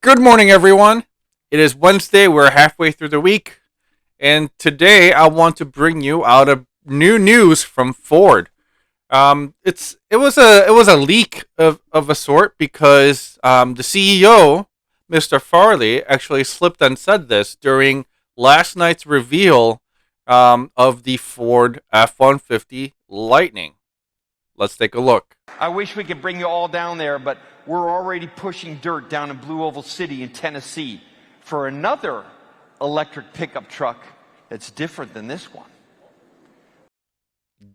Good morning, everyone. It is Wednesday. We're halfway through the week, and today I want to bring you out a new news from Ford. It was a leak of a sort because the CEO, Mr. Farley, actually slipped and said this during last night's reveal of the Ford F-150 Lightning. Let's take a look. I wish we could bring you all down there, but we're already pushing dirt down in Blue Oval City in Tennessee for another electric pickup truck that's different than this one.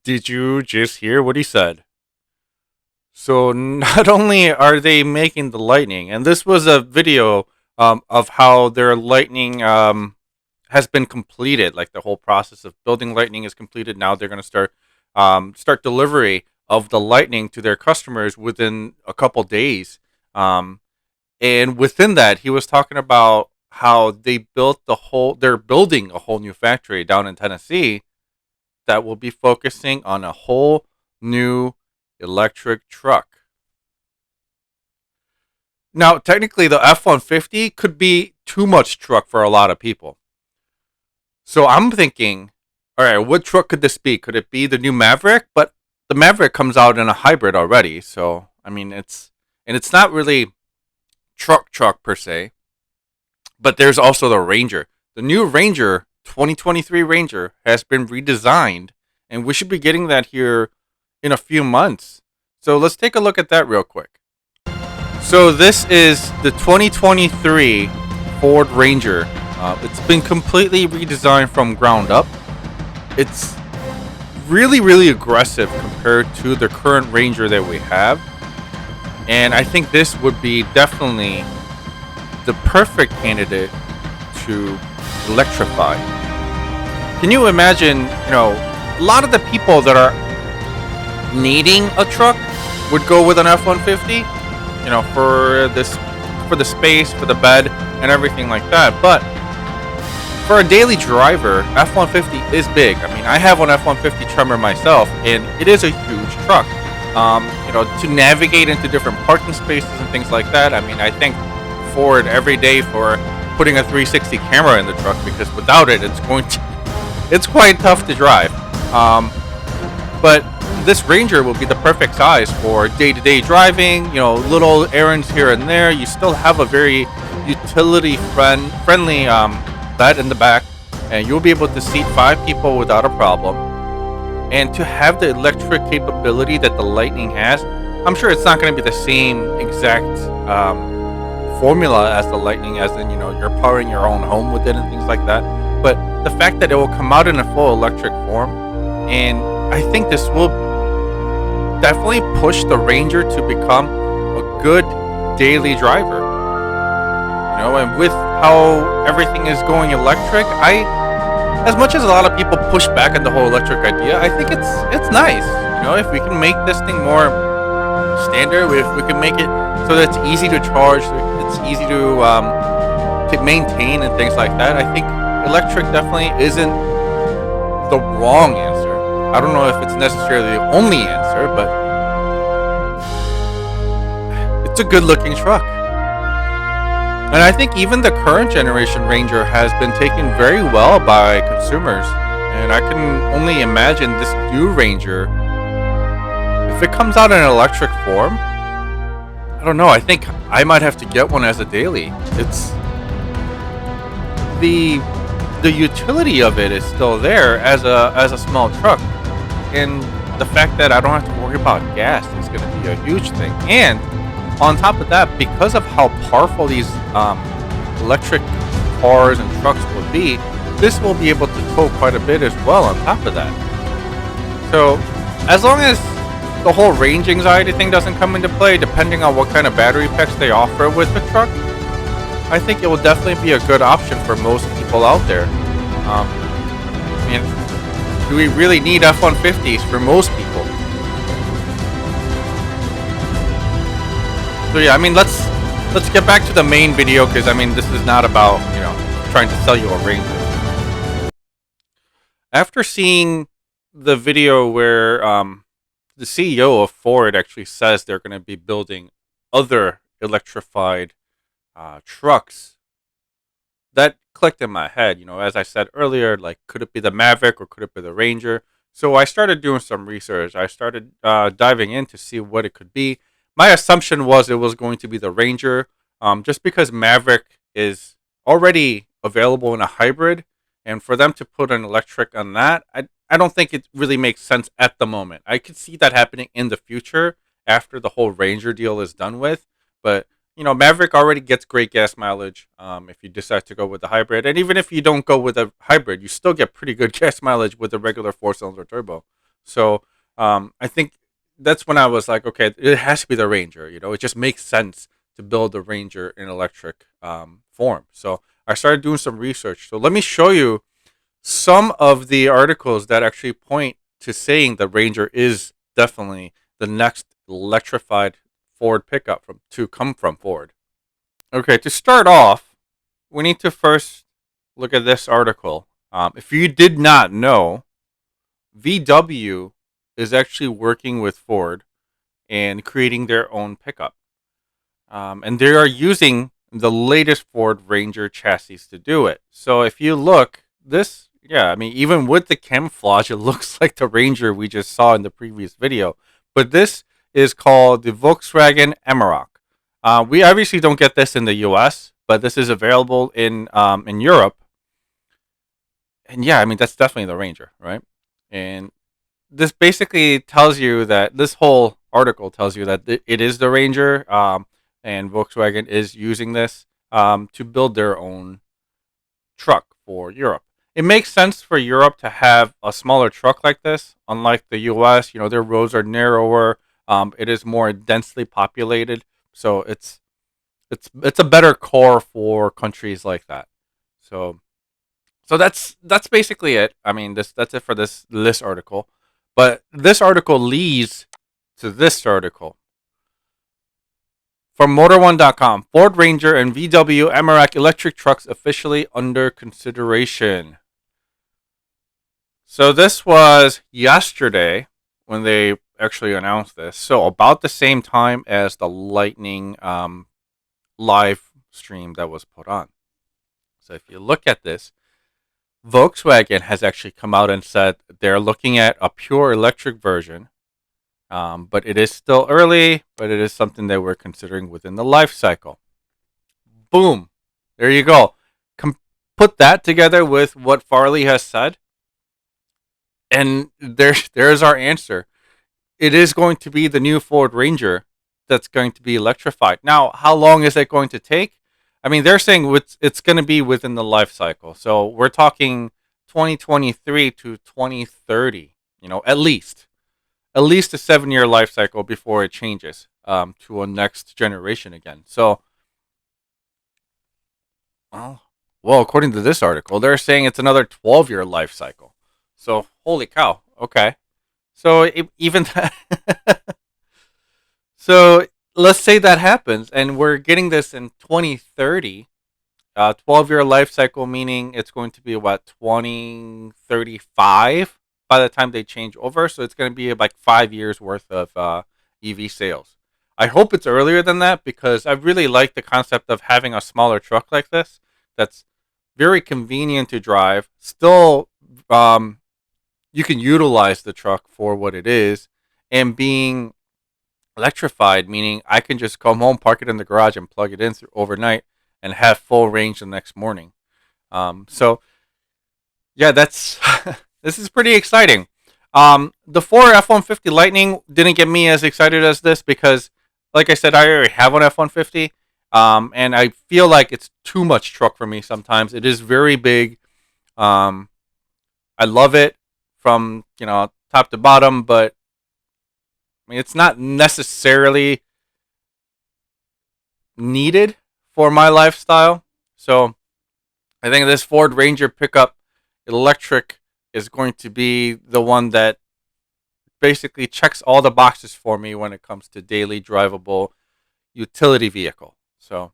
Did you just hear what he said? So not only are they making the lightning, and this was a video of how their lightning has been completed, like the whole process of building lightning is completed. Now they're going to start delivery of the lightning to their customers within a couple days. Um, and within that, he was talking about how they're building a whole new factory down in Tennessee that will be focusing on a whole new electric truck. Now, technically, the F 150 could be too much truck for a lot of people. So I'm thinking, all right, what truck could this be? Could it be the new Maverick? But the Maverick comes out in a hybrid already. So, I mean, it's not really truck per se, but there's also the Ranger. The new Ranger, 2023 Ranger, has been redesigned, and we should be getting that here in a few months. So let's take a look at that real quick. So this is the 2023 Ford Ranger. It's been completely redesigned from ground up. It's really, really aggressive compared to the current Ranger that we have. And I think this would be definitely the perfect candidate to electrify. Can you imagine, a lot of the people that are needing a truck would go with an F-150, for the space, for the bed, and everything like that. But for a daily driver, F-150 is big. I mean, I have an F-150 Tremor myself, and it is a huge truck. To navigate into different parking spaces and things like that. I mean, I thank Ford every day for putting a 360 camera in the truck, because without it, it's quite tough to drive. But this Ranger will be the perfect size for day-to-day driving. Little errands here and there. You still have a very friendly bed in the back, and you'll be able to seat 5 people without a problem. And to have the electric capability that the Lightning has, I'm sure it's not going to be the same exact formula as the Lightning, as in, you're powering your own home with it and things like that. But the fact that it will come out in a full electric form, and I think this will definitely push the Ranger to become a good daily driver. And with how everything is going electric, as much as a lot of people push back on the whole electric idea, I think it's nice. If we can make this thing more standard, if we can make it so that it's easy to charge, it's easy to maintain and things like that, I think electric definitely isn't the wrong answer. I don't know if it's necessarily the only answer, but it's a good-looking truck. And I think even the current generation Ranger has been taken very well by consumers. And I can only imagine this new Ranger, if it comes out in an electric form, I don't know. I think I might have to get one as a daily. It's the utility of it is still there as a small truck, and the fact that I don't have to worry about gas is going to be a huge thing. And on top of that, because of how powerful these electric cars and trucks will be, this will be able to tow quite a bit as well on top of that. So as long as the whole range anxiety thing doesn't come into play, depending on what kind of battery packs they offer with the truck, I think it will definitely be a good option for most people out there. I mean, do we really need F-150s for most people? So yeah, I mean, let's get back to the main video, because I mean, this is not about, trying to sell you a Ranger. After seeing the video where the CEO of Ford actually says they're going to be building other electrified trucks, that clicked in my head. As I said earlier, like, could it be the Maverick or could it be the Ranger? So I started doing some research. I started diving in to see what it could be. My assumption was it was going to be the Ranger, just because Maverick is already available in a hybrid, and for them to put an electric on that, I don't think it really makes sense at the moment. I could see that happening in the future after the whole Ranger deal is done with, but Maverick already gets great gas mileage if you decide to go with the hybrid. And even if you don't go with a hybrid, you still get pretty good gas mileage with a regular four-cylinder turbo. So I think that's when I was like, okay, it has to be the Ranger. It just makes sense to build the Ranger in electric form. So I started doing some research. So let me show you some of the articles that actually point to saying the Ranger is definitely the next electrified Ford pickup to come from Ford. Okay, to start off, we need to first look at this article. If you did not know, VW is actually working with Ford and creating their own pickup. And they are using the latest Ford Ranger chassis to do it. So if you look, even with the camouflage, it looks like the Ranger we just saw in the previous video. But this is called the Volkswagen Amarok. We obviously don't get this in the U.S., but this is available in Europe. And that's definitely the Ranger, right? And this basically tells you that this whole article tells you that it is the Ranger, and Volkswagen is using this to build their own truck for Europe. It makes sense for Europe to have a smaller truck like this, unlike the U.S. Their roads are narrower. It is more densely populated, so it's a better core for countries like that. So that's basically it. That's it for this article. But this article leads to this article from Motor1.com. Ford Ranger and VW Amarok electric trucks officially under consideration. So this was yesterday when they actually announced this. So about the same time as the Lightning live stream that was put on. So if you look at this, Volkswagen has actually come out and said they're looking at a pure electric version, but it is still early, but it is something that we're considering within the life cycle. Boom. There you go. Put that together with what Farley has said, and there's our answer. It is going to be the new Ford Ranger that's going to be electrified. Now, how long is it going to take? They're saying it's going to be within the life cycle. So we're talking 2023 to 2030, at least a 7-year life cycle before it changes to a next generation again. So, well, according to this article, they're saying it's another 12-year life cycle. So, holy cow. Okay. So, even that. So, let's say that happens and we're getting this in 2030. 12-year life cycle, meaning it's going to be about 2035 by the time they change over. So, it's going to be like 5 years worth of EV sales. I hope it's earlier than that because I really like the concept of having a smaller truck like this that's very convenient to drive. Still, you can utilize the truck for what it is, and being electrified, meaning I can just come home, park it in the garage, and plug it in overnight and have full range the next morning. So, yeah, that's this is pretty exciting. The Ford F-150 Lightning didn't get me as excited as this because, like I said, I already have an F-150. And I feel like it's too much truck for me sometimes. It is very big. I love it from top to bottom, but it's not necessarily needed for my lifestyle. So I think this Ford Ranger pickup electric is going to be the one that basically checks all the boxes for me when it comes to daily drivable utility vehicle. So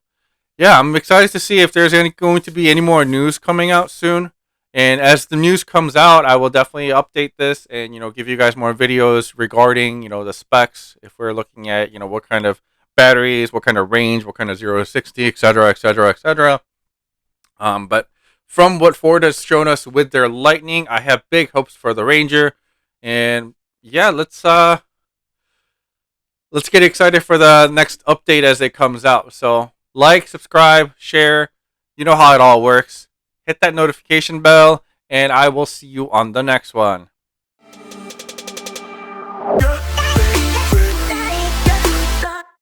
yeah, I'm excited to see if there's going to be any more news coming out soon. And as the news comes out, I will definitely update this and give you guys more videos regarding the specs. If we're looking at what kind of batteries, what kind of range, what kind of 0 to 60, etc., etc., etc. But from what Ford has shown us with their Lightning, I have big hopes for the Ranger. And yeah, let's get excited for the next update as it comes out. So like, subscribe, share. You know how it all works. Hit that notification bell, and I will see you on the next one. Yeah.